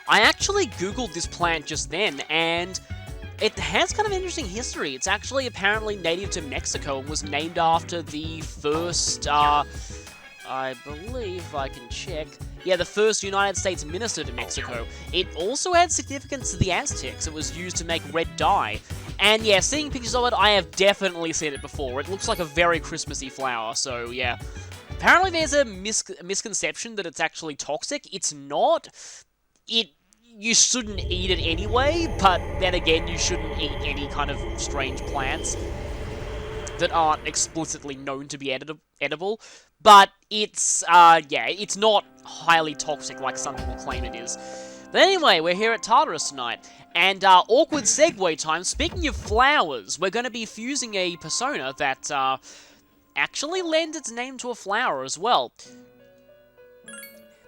I actually googled this plant just then, and it has kind of an interesting history. It's actually apparently native to Mexico and was named after the first, I believe I can check. Yeah, the first United States minister to Mexico. It also had significance to the Aztecs. It was used to make red dye. And yeah, seeing pictures of it, I have definitely seen it before. It looks like a very Christmassy flower, so yeah. Apparently there's a misconception that it's actually toxic. It's not. You shouldn't eat it anyway, but then again, you shouldn't eat any kind of strange plants that aren't explicitly known to be edible. But it's, yeah, it's not highly toxic like some people claim it is. But anyway, we're here at Tartarus tonight, and awkward segue time. Speaking of flowers, we're going to be fusing a persona that actually lends its name to a flower as well.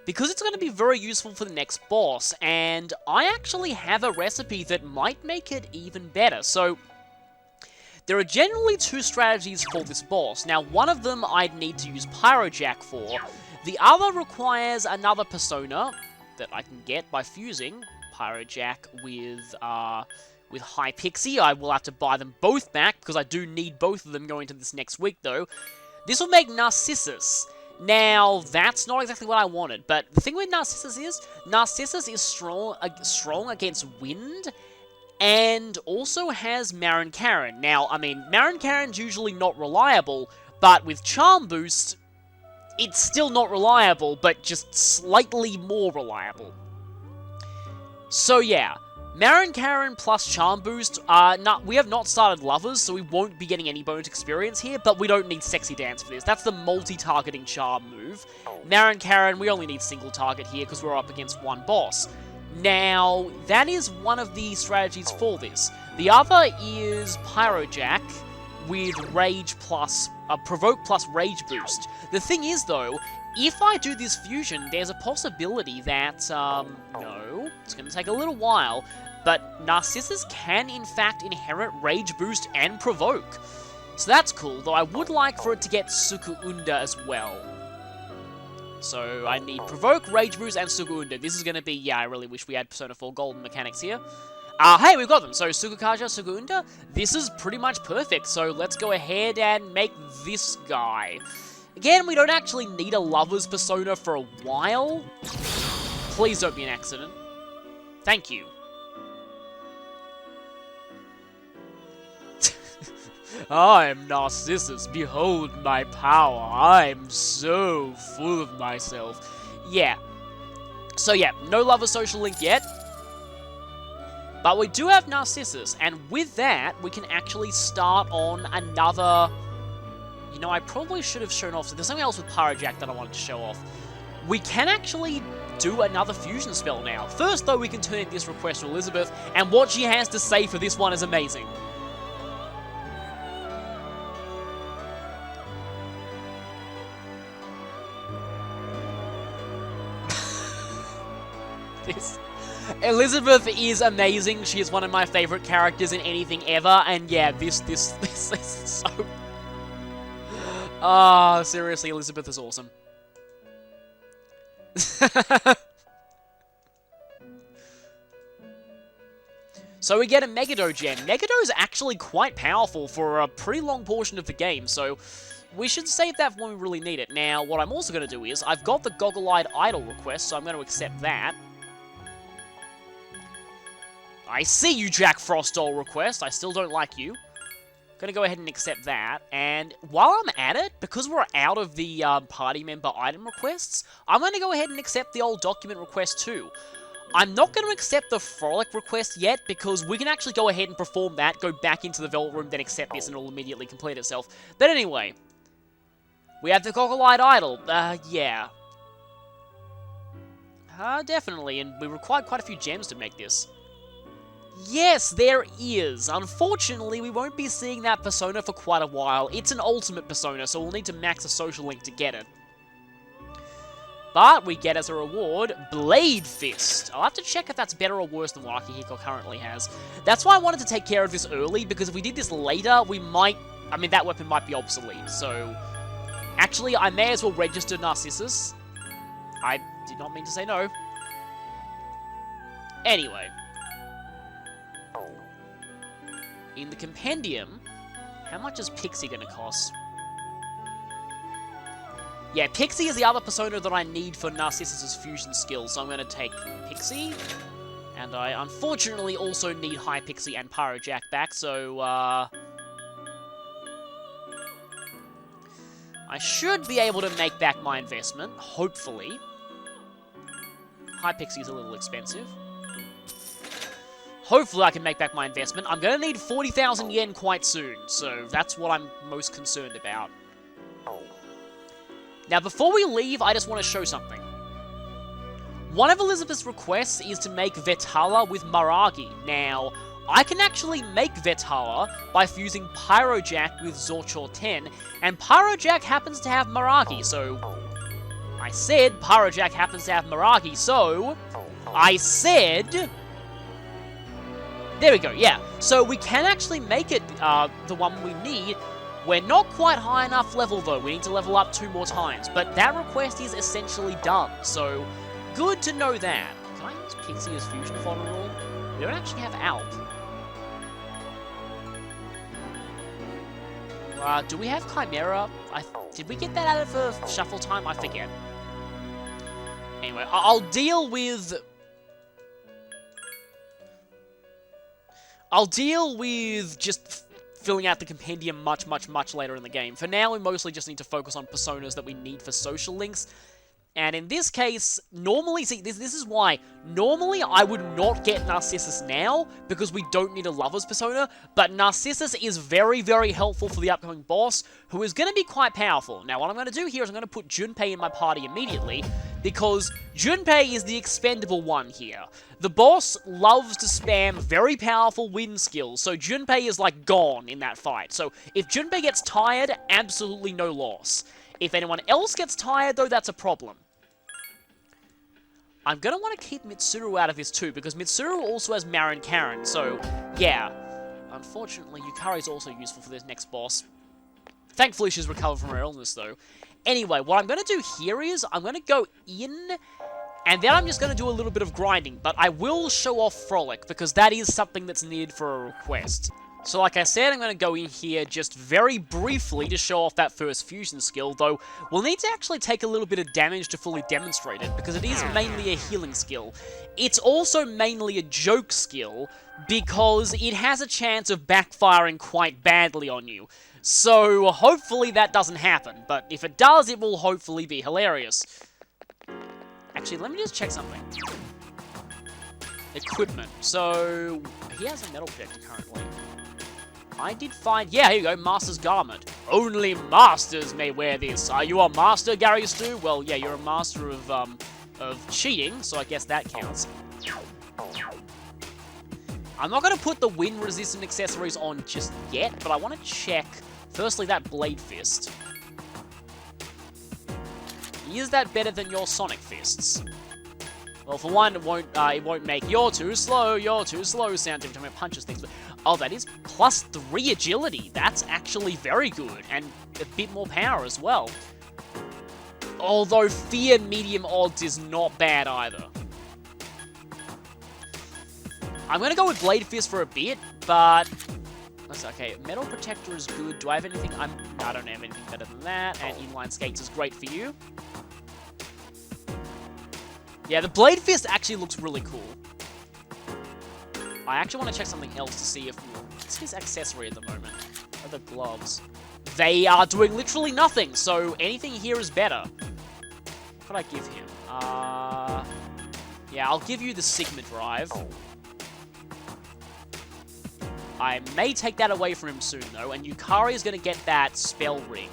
Because it's going to be very useful for the next boss, and I actually have a recipe that might make it even better. So, there are generally two strategies for this boss. Now, one of them I'd need to use Pyrojack for. The other requires another persona that I can get by fusing Pyrojack with High Pixie. I will have to buy them both back, because I do need both of them going into this next week, though. This will make Narcissus. Now, that's not exactly what I wanted, but the thing with Narcissus is strong against wind, and also has Marin Karin. Now, I mean, Marin Karin's usually not reliable, but with Charm Boost, it's still not reliable, but just slightly more reliable. So yeah, Marin Karin plus Charm Boost, we have not started Lovers, so we won't be getting any bonus experience here, but we don't need Sexy Dance for this. That's the multi-targeting charm move. Marin Karin, we only need single target here because we're up against one boss. Now, that is one of the strategies for this. The other is Pyrojack with Rage plus, Provoke plus Rage Boost. The thing is, though, if I do this fusion, there's a possibility that, no, it's going to take a little while, but Narcissus can, in fact, inherit Rage Boost and Provoke. So that's cool, though I would like for it to get Sukuunda as well. So I need Provoke, Rage Boost, and Sukuunda. This is going to be, yeah, I really wish we had Persona 4 Golden mechanics here. Hey, we've got them. So Sukukaja, Sukuunda, this is pretty much perfect. So let's go ahead and make this guy. Again, we don't actually need a Lover's Persona for a while. Please don't be an accident. Thank you. I'm Narcissus, behold my power. I'm so full of myself. Yeah. So yeah, no Lover Social Link yet. But we do have Narcissus, and with that, we can actually start on another... You know, I probably should have shown off... So there's something else with Pyrojack that I wanted to show off. We can actually do another fusion spell now. First, though, we can turn in this request to Elizabeth, and what she has to say for this one is amazing. Elizabeth is amazing. She is one of my favorite characters in anything ever, and yeah, this is so... Ah, seriously, Elizabeth is awesome. So we get a Megado gem. Megado is actually quite powerful for a pretty long portion of the game, so we should save that for when we really need it. Now, what I'm also going to do is, I've got the Goggle-Eyed Idol request, so I'm going to accept that. I see you, Jack Frost doll request. I still don't like you. Gonna go ahead and accept that. And while I'm at it, because we're out of the party member item requests, I'm gonna go ahead and accept the old document request too. I'm not gonna accept the Frolic request yet, because we can actually go ahead and perform that, go back into the Velvet Room, then accept this, and it'll immediately complete itself. But anyway, we have the Goggle-Eyed Idol. Yeah. Definitely, and we required quite a few gems to make this. Yes, there is. Unfortunately, we won't be seeing that persona for quite a while. It's an ultimate persona, so we'll need to max a social link to get it. But we get as a reward, Blade Fist. I'll have to check if that's better or worse than what Akihiko currently has. That's why I wanted to take care of this early, because if we did this later, we might... I mean, that weapon might be obsolete, so... Actually, I may as well register Narcissus. I did not mean to say no. Anyway. In the compendium, how much is Pixie going to cost? Yeah, Pixie is the other persona that I need for Narcissus' fusion skills, so I'm going to take Pixie. And I unfortunately also need High Pixie and Pyrojack back, so I should be able to make back my investment, hopefully. High Pixie is a little expensive. Hopefully I can make back my investment. I'm going to need 40,000 yen quite soon, so that's what I'm most concerned about. Now, before we leave, I just want to show something. One of Elizabeth's requests is to make Vetala with Maragi. Now, I can actually make Vetala by fusing Pyrojack with Zorchor 10, and Pyrojack happens to have Maragi, so... I said Pyrojack happens to have Maragi, so... I said... There we go, yeah. So we can actually make it the one we need. We're not quite high enough level, though. We need to level up 2 more times. But that request is essentially done, so good to know that. Can I use Pixie as fusion fodder at all? We don't actually have Alp. Do we have Chimera? Did we get that out of Shuffle Time? I forget. Anyway, I'll deal with just filling out the compendium much later in the game. For now, we mostly just need to focus on personas that we need for social links. And in this case, normally, see, this is why, normally I would not get Narcissus now, because we don't need a lover's persona, but Narcissus is very helpful for the upcoming boss, who is going to be quite powerful. Now, what I'm going to do here is I'm going to put Junpei in my party immediately, because Junpei is the expendable one here. The boss loves to spam very powerful wind skills, so Junpei is like gone in that fight. So if Junpei gets tired, absolutely no loss. If anyone else gets tired, though, that's a problem. I'm going to want to keep Mitsuru out of this too, because Mitsuru also has Marin Karen, so yeah. Unfortunately, Yukari's also useful for this next boss. Thankfully, she's recovered from her illness, though. Anyway, what I'm going to do here is, I'm going to go in, and then I'm just going to do a little bit of grinding, but I will show off Frolic, because that is something that's needed for a request. So like I said, I'm going to go in here just very briefly to show off that first fusion skill, though we'll need to actually take a little bit of damage to fully demonstrate it, because it is mainly a healing skill. It's also mainly a joke skill, because it has a chance of backfiring quite badly on you. So hopefully that doesn't happen, but if it does, it will hopefully be hilarious. Actually, let me just check something. Equipment. So, he has a metal projector currently. I did find... Yeah, here you go, Master's Garment. Only Masters may wear this. Are you a Master, Gary Stu? Well, yeah, you're a Master of cheating, so I guess that counts. I'm not going to put the wind-resistant accessories on just yet, but I want to check, firstly, that Blade Fist. Is that better than your Sonic Fists? Well, for one, it won't make you're too slow sound every time it punches things. But, oh, that is +3 agility. That's actually very good, and a bit more power as well. Although Fear medium odds is not bad either. I'm going to go with Blade Fist for a bit, but... Okay, Metal Protector is good. Do I have anything? No, I don't have anything better than that, and Inline Skates is great for you. Yeah, the Blade Fist actually looks really cool. I actually want to check something else to see if... What's his accessory at the moment? Oh, the gloves. They are doing literally nothing, so anything here is better. What could I give him? Yeah, I'll give you the Sigma Drive. I may take that away from him soon, though, and Yukari is going to get that Spell Ring.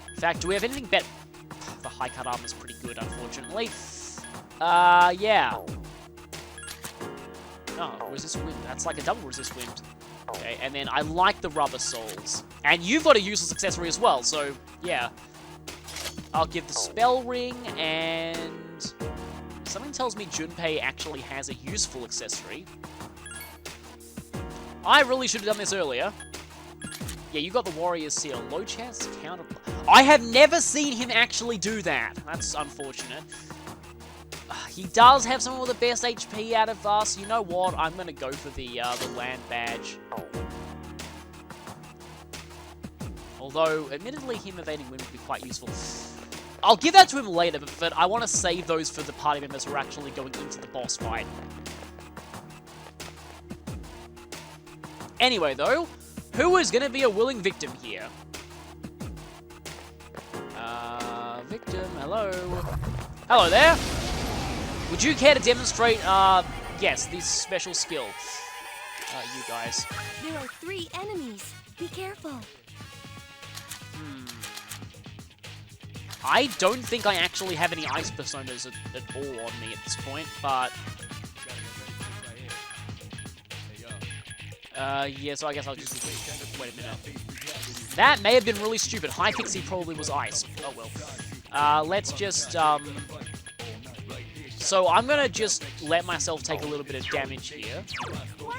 In fact, do we have anything better? The high cut armor is pretty good, unfortunately. Yeah. Oh, resist wind. That's like a double resist wind. Okay, and then I like the rubber soles. And you've got a useless accessory as well, so yeah. I'll give the spell ring, and something tells me Junpei actually has a useful accessory. I really should have done this earlier. Yeah, you got the Warrior's Seal. Low chance to counter... I have never seen him actually do that. That's unfortunate. He does have some of the best HP out of us. You know what? I'm going to go for the land badge. Although, admittedly, him evading wind would be quite useful. I'll give that to him later, but I want to save those for the party members who are actually going into the boss fight. Anyway, though, who is going to be a willing victim here? Victim, hello. Hello there. Would you care to demonstrate, yes, this special skill? You guys. There are 3 enemies. Be careful. I don't think I actually have any ice personas at all on me at this point, but... yeah, so I guess I'll just... Wait a minute. That may have been really stupid. High Pixie probably was ice. Oh well. Let's just, So I'm gonna just let myself take a little bit of damage here. Wow,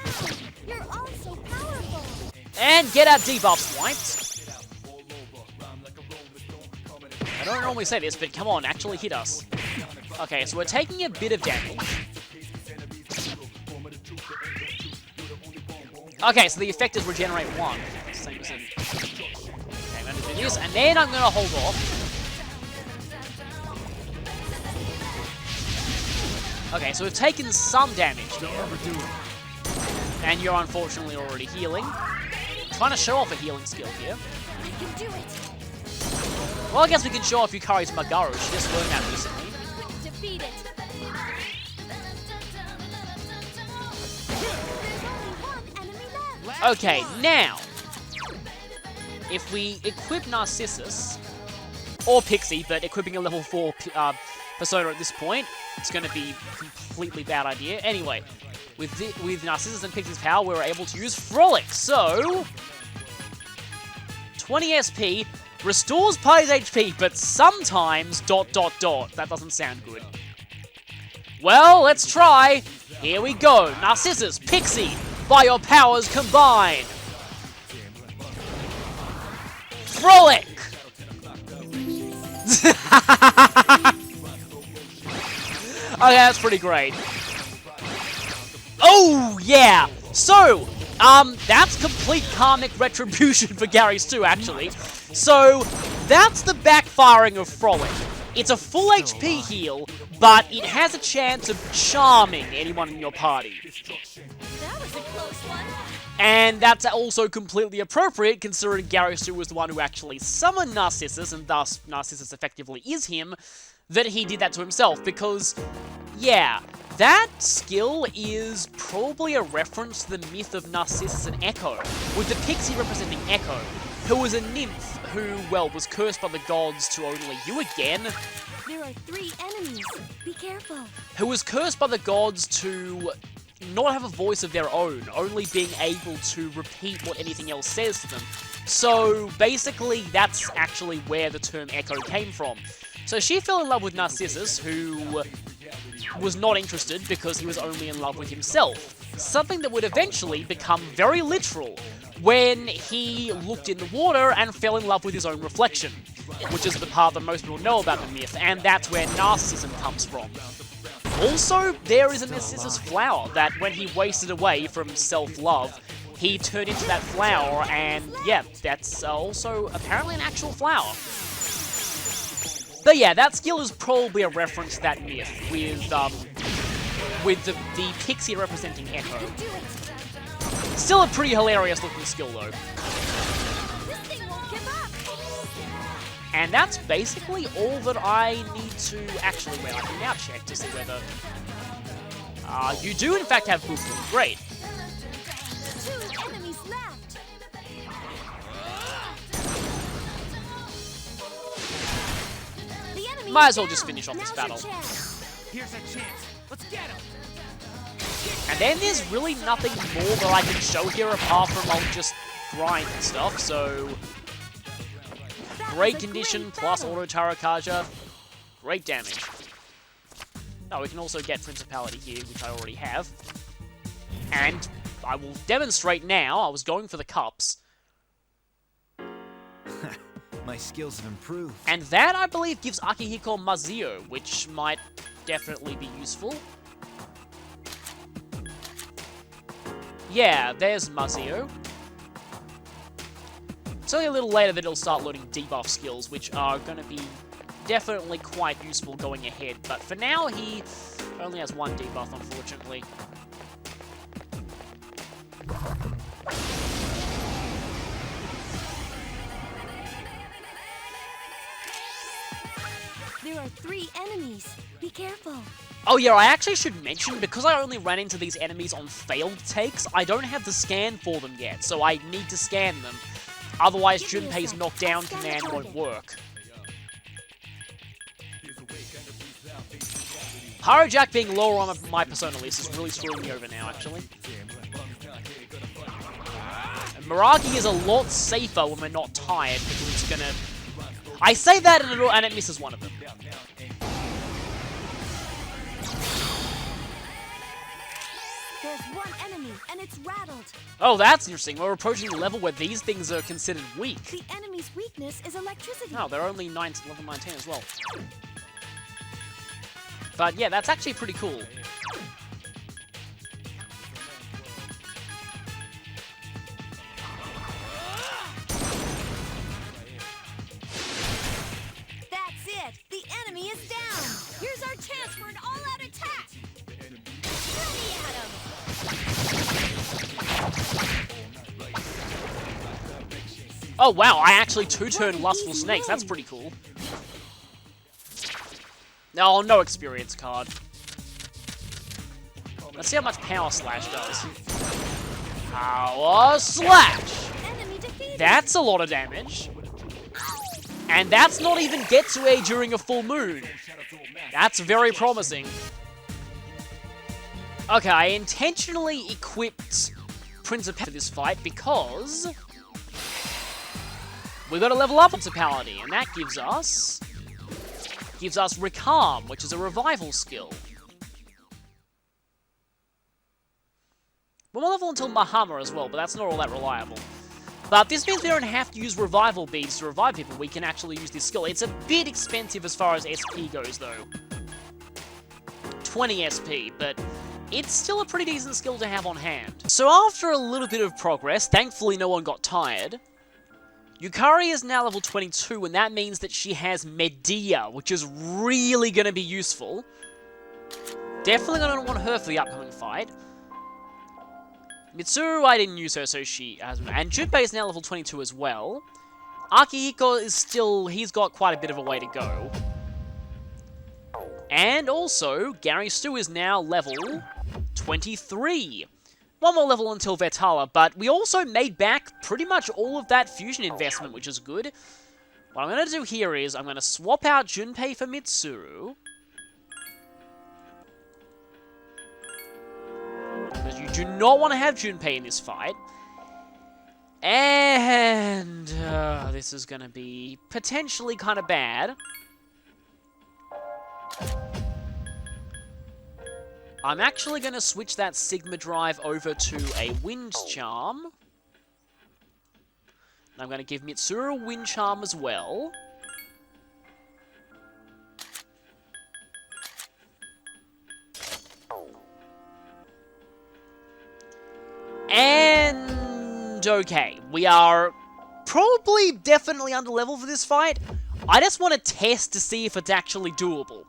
you're all so powerful. And get our debuffs wiped. I don't normally say this, but come on, actually hit us. Okay, so we're taking a bit of damage. Okay, so the effect is regenerate 1. Same as in... Okay, I'm gonna do this, and then I'm gonna hold off. Okay, so we've taken some damage here. And you're unfortunately already healing. Trying to show off a healing skill here. I can do it. Well, I guess we can show off Yukari's Magaru. She just learned that recently. Defeat it. Okay, now, if we equip Narcissus, or Pixie, but equipping a level 4 persona at this point, it's going to be a completely bad idea. Anyway, with Narcissus and Pixie's power, we're able to use Frolic. So, 20 SP, restores party's HP, but sometimes ... That doesn't sound good. Well, let's try. Here we go. Narcissus, Pixie, by your powers combined. Frolic! Okay, that's pretty great. Oh, yeah! So, that's complete karmic retribution for Gary's too, actually. So, that's the backfiring of Frolic. It's a full HP heal, but it has a chance of charming anyone in your party. That was a close one. And that's also completely appropriate, considering Gary Stu was the one who actually summoned Narcissus, and thus Narcissus effectively is him, that he did that to himself, because, yeah, that skill is probably a reference to the myth of Narcissus and Echo, with the Pixie representing Echo, who was a nymph who, well, was cursed by the gods to only you again. There are 3 enemies. Be careful. Who was cursed by the gods to not have a voice of their own, only being able to repeat what anything else says to them. So, basically, that's actually where the term Echo came from. So she fell in love with Narcissus, who was not interested because he was only in love with himself. Something that would eventually become very literal when he looked in the water and fell in love with his own reflection, which is the part that most people know about the myth, and that's where narcissism comes from. Also, there is a Narcissus flower that when he wasted away from self-love, he turned into that flower, and yeah, that's also apparently an actual flower. But yeah, that skill is probably a reference to that myth, with the Pixie representing Echo. Still a pretty hilarious looking skill though. This thing won't give up. And that's basically all that I need to actually, wait, I can now check to see whether... you do in fact have Bufu, great. 2 enemies left. The enemy Might is as well just down. finish off this Now's your battle. chance. Here's a chance. Let's get him. And then there's really nothing more that I can show here apart from I'll just grind and stuff, so... That Great was a condition great plus battle. auto Tarakaja. Great damage. Oh, we can also get Principality here, which I already have. And I will demonstrate now. I was going for the cups. My skills have improved. And that, I believe, gives Akihiko Mazio, which might definitely be useful. Yeah, there's Mazio. It's only a little later that it'll start loading debuff skills, which are going to be definitely quite useful going ahead. But for now, he only has one debuff, unfortunately. There are 3 enemies. Be careful. Oh yeah, I actually should mention, because I only ran into these enemies on failed takes, I don't have the scan for them yet, so I need to scan them. Otherwise, Junpei's knockdown command won't work. Jack being lower on my persona list is really screwing me over now, actually. And Miragi is a lot safer when we're not tired, because it's gonna... I say that and it misses one of them. There's one enemy, and it's rattled. Oh, that's interesting. We're approaching the level where these things are considered weak. The enemy's weakness is electricity. Oh, they're only level 19 as well. But yeah, that's actually pretty cool. That's it. The enemy is down. Here's our chance for an all-out attack. Ready at him. Oh wow, I actually two-turn Lustful Snakes. That's pretty cool. Oh, no experience card. Let's see how much Power Slash does. Power Slash! Enemy defeated. That's a lot of damage. And that's not even Getsue during a full moon. That's very promising. Okay, I intentionally equipped Principality for this fight because we've got to level up Principality, and that gives us Recalm, which is a revival skill. We'll level until Mahama as well, but that's not all that reliable. But this means we don't have to use revival beads to revive people. We can actually use this skill. It's a bit expensive as far as SP goes, though. 20 SP, but it's still a pretty decent skill to have on hand. So after a little bit of progress, thankfully no one got tired, Yukari is now level 22, and that means that she has Medea, which is really going to be useful. Definitely going to want her for the upcoming fight. Mitsuru, I didn't use her, so she has... And Junpei is now level 22 as well. Akihiko is still... He's got quite a bit of a way to go. And also, Gary Stu is now level 23. One more level until Vetala, but we also made back pretty much all of that fusion investment, which is good. What I'm going to do here is I'm going to swap out Junpei for Mitsuru. Because you do not want to have Junpei in this fight. And this is going to be potentially kind of bad. I'm actually going to switch that Sigma Drive over to a Wind Charm. And I'm going to give Mitsuru a Wind Charm as well. And okay, we are probably definitely under level for this fight. I just want to test to see if it's actually doable.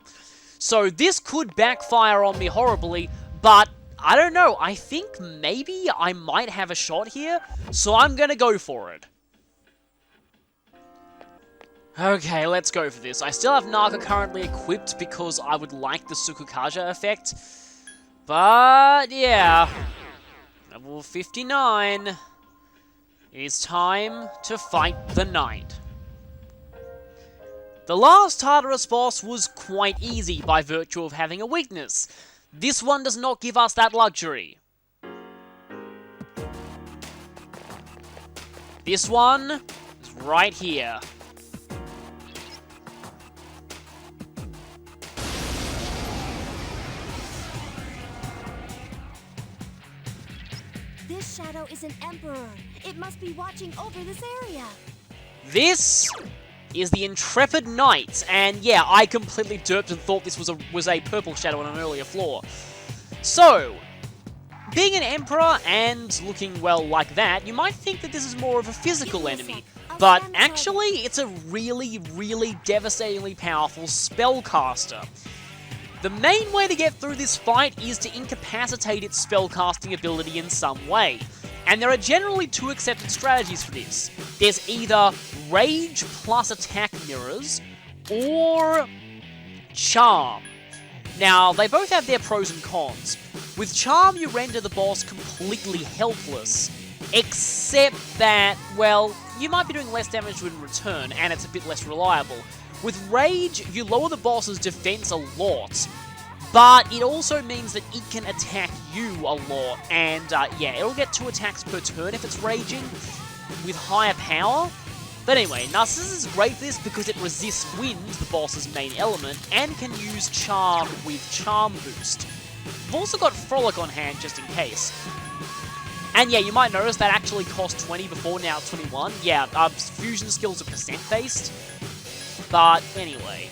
So this could backfire on me horribly, but I don't know. I think maybe I might have a shot here, so I'm going to go for it. Okay, let's go for this. I still have Naga currently equipped because I would like the Sukukaja effect. But yeah, level 59. It is time to fight the Knight. The last Tartarus boss was quite easy by virtue of having a weakness. This one does not give us that luxury. This one is right here. This shadow is an emperor. It must be watching over this area. This is the Intrepid Knight. And yeah, I completely derped and thought this was a purple shadow on an earlier floor. So, being an Emperor and looking, well, like that, you might think that this is more of a physical enemy. But actually, it's a really, really devastatingly powerful spellcaster. The main way to get through this fight is to incapacitate its spellcasting ability in some way. And there are generally two accepted strategies for this. There's either Rage plus attack mirrors, or Charm. Now, they both have their pros and cons. With Charm, you render the boss completely helpless, except that, well, you might be doing less damage in return, and it's a bit less reliable. With Rage, you lower the boss's defense a lot, but it also means that it can attack you a lot, and yeah, it'll get 2 attacks per turn if it's raging, with higher power. But anyway, Narcissus is great for this because it resists wind, the boss's main element, and can use Charm with Charm Boost. I've also got Frolic on hand just in case. And yeah, you might notice that actually cost 20 before, now it's 21. Yeah, fusion skills are percent-based. But anyway,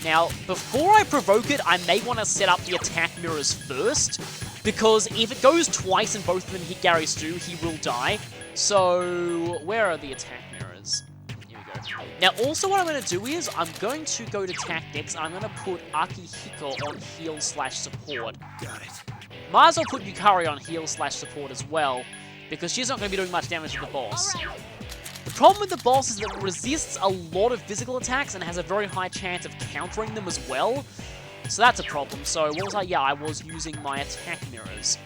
now, before I provoke it, I may want to set up the attack mirrors first, because if it goes twice and both of them hit Gary Stu, he will die. So, where are the attack mirrors? Here we go. Now, also what I'm going to do is, I'm going to go to Tactics, and I'm going to put Akihiko on heal/support. Got it. Might as well put Yukari on heal/support as well, because she's not going to be doing much damage to the boss. The problem with the boss is that it resists a lot of physical attacks and has a very high chance of countering them as well. So that's a problem. So what was I? Yeah, I was using my attack mirrors.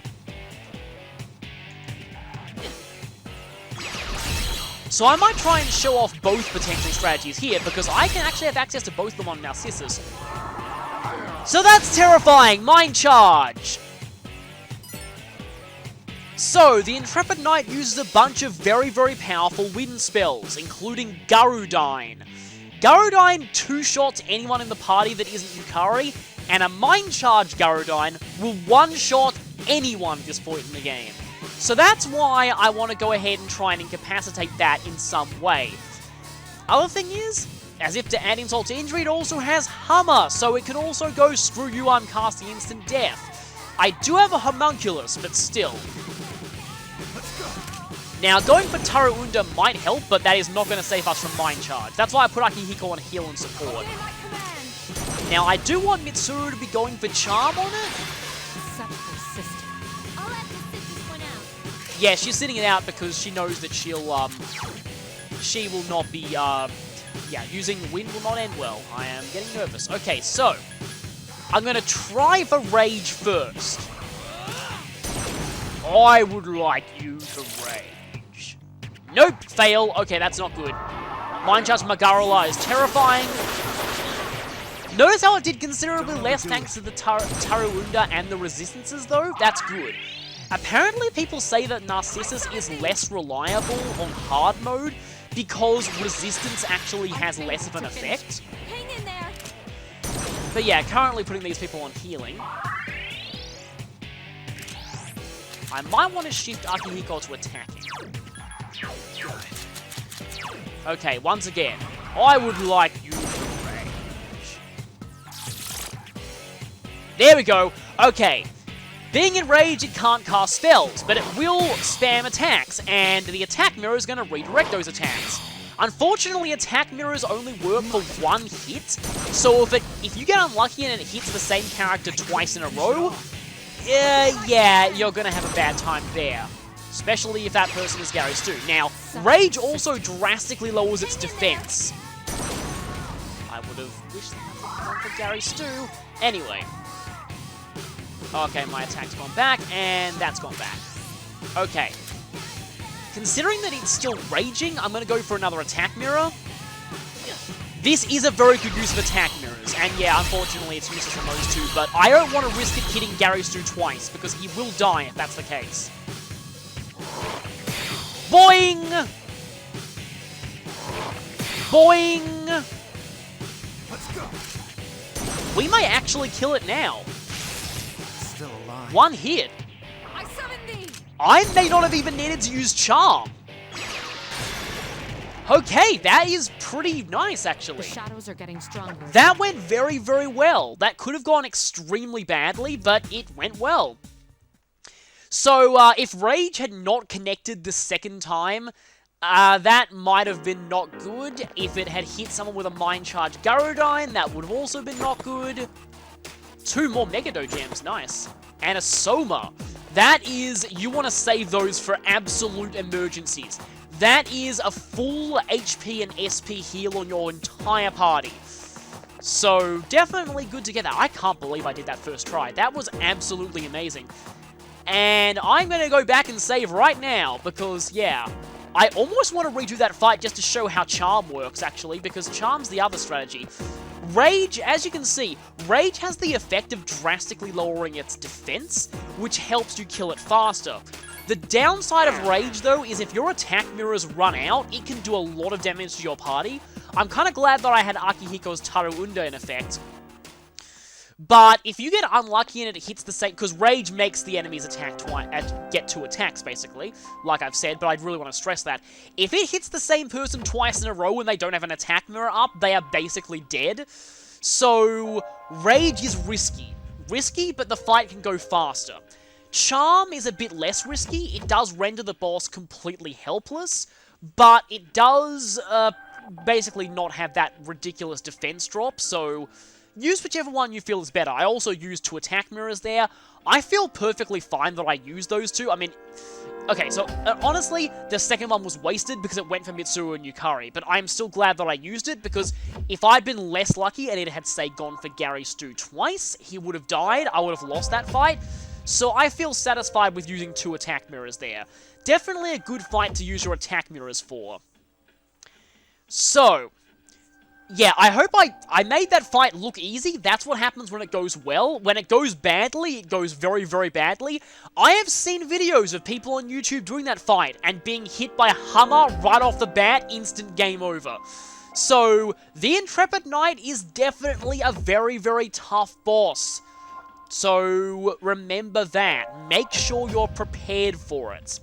So I might try and show off both potential strategies here, because I can actually have access to both of them on Narcissus. So that's terrifying! Mind Charge! So, the Intrepid Knight uses a bunch of very, very powerful wind spells, including Garudine. Garudine two-shots anyone in the party that isn't Yukari, and a Mind Charge Garudine will one-shot anyone at this point in the game. So that's why I want to go ahead and try and incapacitate that in some way. Other thing is, as if to add insult to injury, it also has Hummer, so it can also go screw you, I'm casting instant death. I do have a Homunculus, but still. Now, going for Tartarus might help, but that is not going to save us from Mind Charge. That's why I put Akihiko on heal and support. Now, I do want Mitsuru to be going for Charm on it. Such persistence. I'll have to sit this one out. Yeah, she's sitting it out because she knows that she will not be, yeah, using wind will not end well. I am getting nervous. Okay, so, I'm going to try for Rage first. I would like you to rage. Nope, fail. Okay, that's not good. Mind Charge Magarula is terrifying. Notice how it did considerably less thanks to the Tarunda and the resistances, though? That's good. Apparently, people say that Narcissus is less reliable on hard mode because resistance actually has less of an effect. Hang in there. But yeah, currently putting these people on healing. I might want to shift Akihiko to attacking. Okay, once again, I would like you to rage. There we go. Okay. Being in rage, it can't cast spells, but it will spam attacks, and the attack mirror is going to redirect those attacks. Unfortunately, attack mirrors only work for one hit, so if you get unlucky and it hits the same character twice in a row, yeah, you're going to have a bad time there. Especially if that person is Gary Stu. Now, Rage also drastically lowers its defense. I would have wished that had gone for Gary Stu. Anyway. Okay, my attack's gone back, and that's gone back. Okay. Considering that it's still raging, I'm going to go for another attack mirror. This is a very good use of attack mirrors, and yeah, unfortunately it's useless on those two, but I don't want to risk it hitting Gary Stu twice, because he will die if that's the case. Boing! Boing! Let's go. We may actually kill it now. Still alive. One hit. I summoned thee. I may not have even needed to use Charm. Okay, that is pretty nice, The actually. shadows are getting stronger. That went very, very well. That could have gone extremely badly, but it went well. So, if Rage had not connected the second time, that might have been not good. If it had hit someone with a Mind Charge Gyrodyne, that would have also been not good. 2 more Megado Gems, nice. And a Soma. That is, you want to save those for absolute emergencies. That is a full HP and SP heal on your entire party. So, definitely good to get that. I can't believe I did that first try. That was absolutely amazing. And I'm going to go back and save right now, because, yeah, I almost want to redo that fight just to show how Charm works, actually, because Charm's the other strategy. Rage, as you can see, Rage has the effect of drastically lowering its defense, which helps you kill it faster. The downside of Rage, though, is if your attack mirrors run out, it can do a lot of damage to your party. I'm kind of glad that I had Akihiko's Taruunda in effect. But if you get unlucky and it hits the same... Because Rage makes the enemy's attack get 2 attacks, basically. Like I've said, but I really want to stress that. If it hits the same person twice in a row and they don't have an attack mirror up, they are basically dead. So, Rage is risky. Risky, but the fight can go faster. Charm is a bit less risky. It does render the boss completely helpless, but it does basically not have that ridiculous defense drop, so... Use whichever one you feel is better. I also used 2 attack mirrors there. I feel perfectly fine that I used those 2. I mean, okay, so honestly, the second one was wasted because it went for Mitsuru and Yukari, but I'm still glad that I used it because if I'd been less lucky and it had, say, gone for Gary Stu twice, he would have died, I would have lost that fight. So I feel satisfied with using 2 attack mirrors there. Definitely a good fight to use your attack mirrors for. So... yeah, I hope I made that fight look easy. That's what happens when it goes well. When it goes badly, it goes very, very badly. I have seen videos of people on YouTube doing that fight and being hit by a hammer right off the bat, instant game over. So, the Intrepid Knight is definitely a very, very tough boss. So, remember that. Make sure you're prepared for it.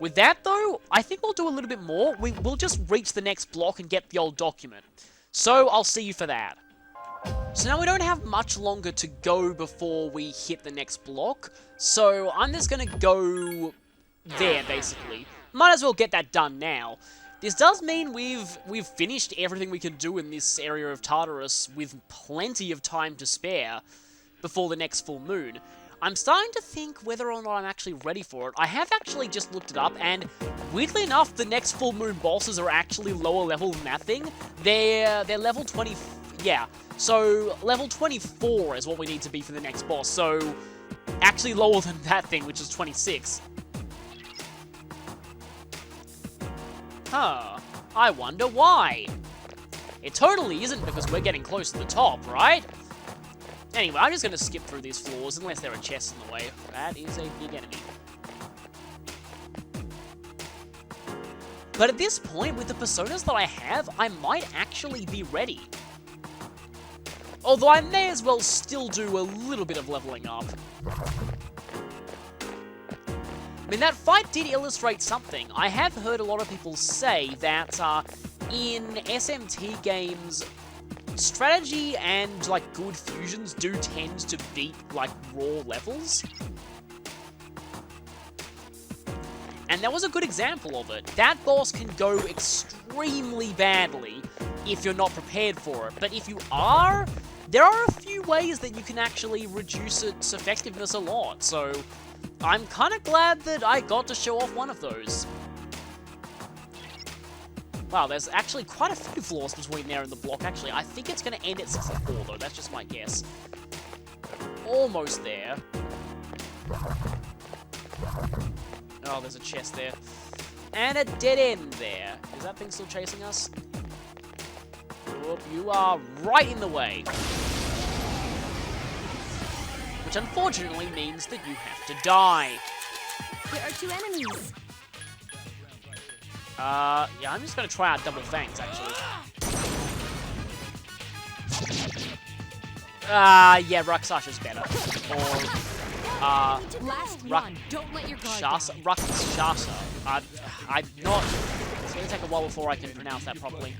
With that, though, I think we'll do a little bit more. We'll just reach the next block and get the old document. So, I'll see you for that. So now we don't have much longer to go before we hit the next block. So, I'm just gonna go there, basically. Might as well get that done now. This does mean we've finished everything we can do in this area of Tartarus with plenty of time to spare before the next full moon. I'm starting to think whether or not I'm actually ready for it. I have actually just looked it up, and weirdly enough, the next full moon bosses are actually lower level than that thing. They're level 20... yeah, so level 24 is what we need to be for the next boss, so actually lower than that thing, which is 26. Huh, I wonder why. It totally isn't because we're getting close to the top, right? Anyway, I'm just going to skip through these floors unless there are chests in the way. That is a big enemy. But at this point, with the personas that I have, I might actually be ready. Although I may as well still do a little bit of leveling up. I mean, that fight did illustrate something. I have heard a lot of people say that in SMT games, strategy and, like, good fusions do tend to beat, like, raw levels. And that was a good example of it. That boss can go extremely badly if you're not prepared for it. But if you are, there are a few ways that you can actually reduce its effectiveness a lot. So I'm kind of glad that I got to show off one of those. Wow, there's actually quite a few floors between there and the block, actually. I think it's going to end at 64, though. That's just my guess. Almost there. Oh, there's a chest there. And a dead end there. Is that thing still chasing us? Whoop, you are right in the way. Which unfortunately means that you have to die. There are 2 enemies. Yeah, I'm just gonna try out double fangs, actually. Yeah, Raksasha's better. Or, Last one. Don't let your guard Shasa? down. Rakshasa. I'm not... It's gonna take a while before I can pronounce that properly.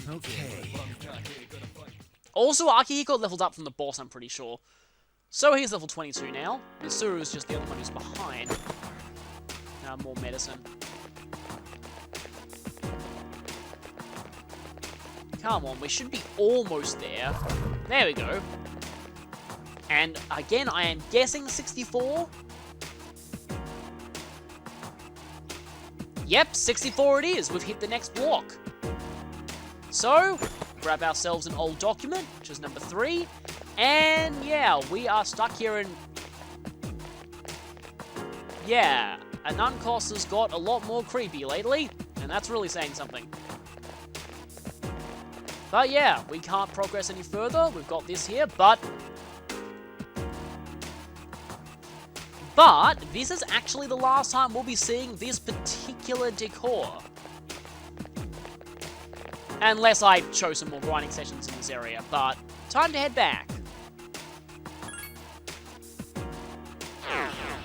Okay. Also, Akihiko leveled up from the boss, I'm pretty sure. So he's level 22 now. Misuru's just the other one who's behind. More medicine. Come on, we should be almost there. There we go. And again, I am guessing 64. Yep, 64 it is. We've hit the next block. So, grab ourselves an old document, which is number 3. And yeah, we are stuck here in... yeah, Anankos has got a lot more creepy lately, and that's really saying something. But yeah, we can't progress any further. We've got this here, but this is actually the last time we'll be seeing this particular decor. Unless I show some more grinding sessions in this area, but time to head back.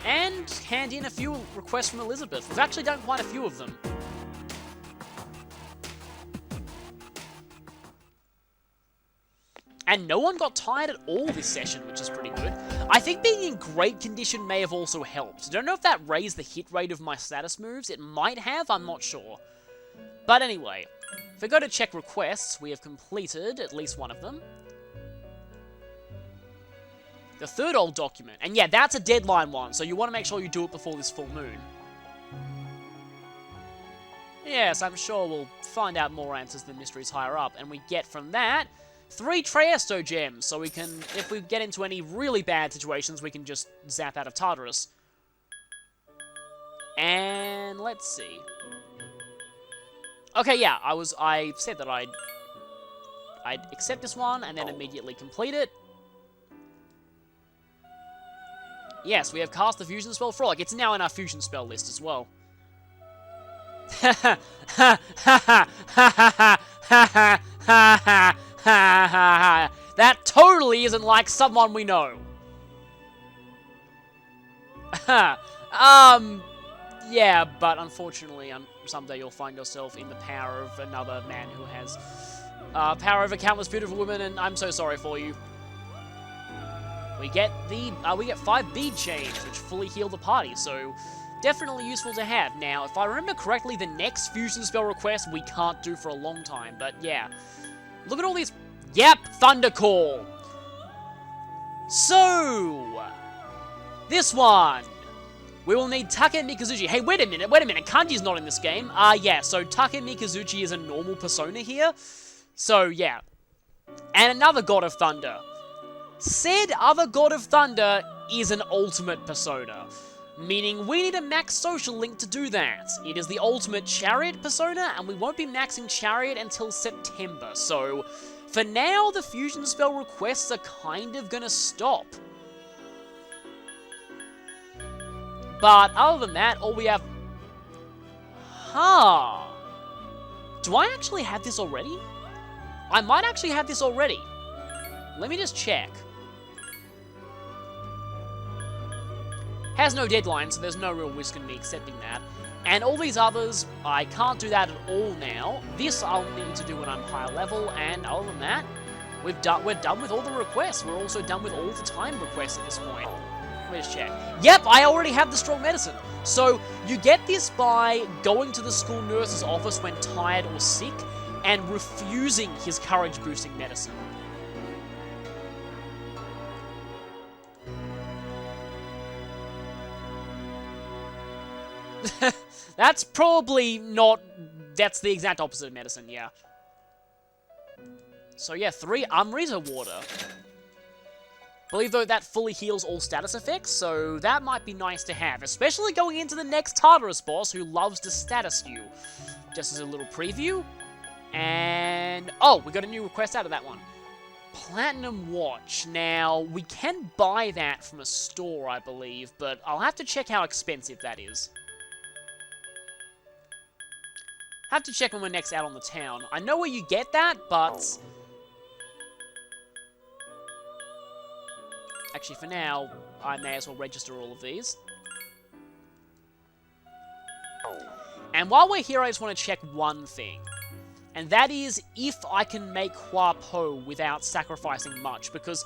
And hand in a few requests from Elizabeth. We've actually done quite a few of them. And no one got tired at all this session, which is pretty good. I think being in great condition may have also helped. I don't know if that raised the hit rate of my status moves. It might have, I'm not sure. But anyway, if we go to check requests, we have completed at least one of them. The third old document. And yeah, that's a deadline one, so you want to make sure you do it before this full moon. Yes, I'm sure we'll find out more answers than mysteries higher up, and we get from that 3 Triesto gems, so we can, if we get into any really bad situations, we can just zap out of Tartarus. And let's see. Okay, yeah, I said that I'd accept this one and then immediately complete it. Yes, we have cast the fusion spell Frolic. It's now in our fusion spell list as well. That totally isn't like someone we know. Yeah, but unfortunately, someday you'll find yourself in the power of another man who has power over countless beautiful women, and I'm so sorry for you. We get 5 bead chains, which fully heal the party, so definitely useful to have. Now, if I remember correctly, the next fusion spell request we can't do for a long time, but yeah. Look at all these... Yep, Thunder Call! So, this one. We will need Take Mikazuchi. Hey, wait a minute, Kanji's not in this game. Yeah, so Take Mikazuchi is a normal persona here. So, yeah. And another God of Thunder. Said other God of Thunder is an ultimate persona, meaning we need a max social link to do that. It is the ultimate Chariot persona, and we won't be maxing Chariot until September, so for now, the fusion spell requests are kind of gonna stop. But other than that, all we have... Huh. Do I actually have this already? I might actually have this already. Let me just check. Has no deadline, so there's no real risk in me accepting that. And all these others, I can't do that at all now. This I'll need to do when I'm higher level, and other than that, we're done with all the requests. We're also done with all the time requests at this point. Let me just check. Yep, I already have the strong medicine. So, you get this by going to the school nurse's office when tired or sick, and refusing his courage-boosting medicine. That's probably not... That's the exact opposite of medicine, yeah. So yeah, 3 Amrita water. Believe though that fully heals all status effects, so that might be nice to have, especially going into the next Tartarus boss who loves to status you. Just as a little preview. And... oh, we got a new request out of that one. Platinum Watch. Now, we can buy that from a store, I believe, but I'll have to check how expensive that is. Have to check when we're next out on the town. I know where you get that, but... actually, for now, I may as well register all of these. And while we're here, I just want to check one thing. And that is if I can make Hua Po without sacrificing much, because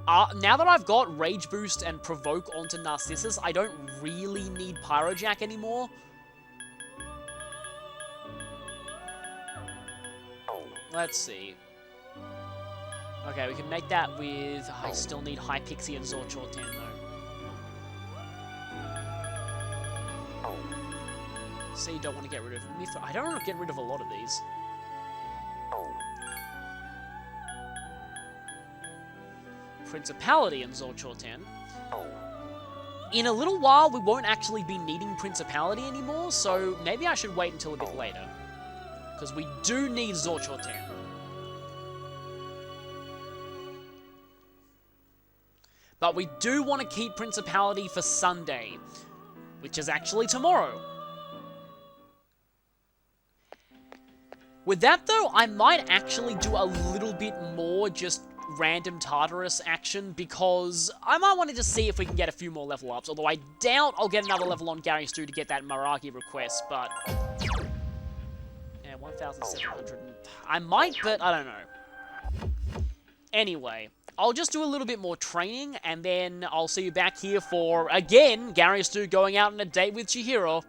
now that I've got Rage Boost and Provoke onto Narcissus, I don't really need Pyrojack anymore. Let's see. Okay, we can make that with... I still need High Pixie and Zorchor 10, though. So you don't want to get rid of Mithra. I don't want to get rid of a lot of these. Principality and Zorchor 10. In a little while, we won't actually be needing Principality anymore, so maybe I should wait until a bit later. Because we do need Zorchor 10. But we do want to keep Principality for Sunday, which is actually tomorrow. With that though, I might actually do a little bit more just random Tartarus action, because I might want to just see if we can get a few more level ups, although I doubt I'll get another level on Gary Stu to get that Maragi request, but... yeah, 1,700. I might, but I don't know. Anyway, I'll just do a little bit more training, and then I'll see you back here for, again, Gary Stu going out on a date with Chihiro.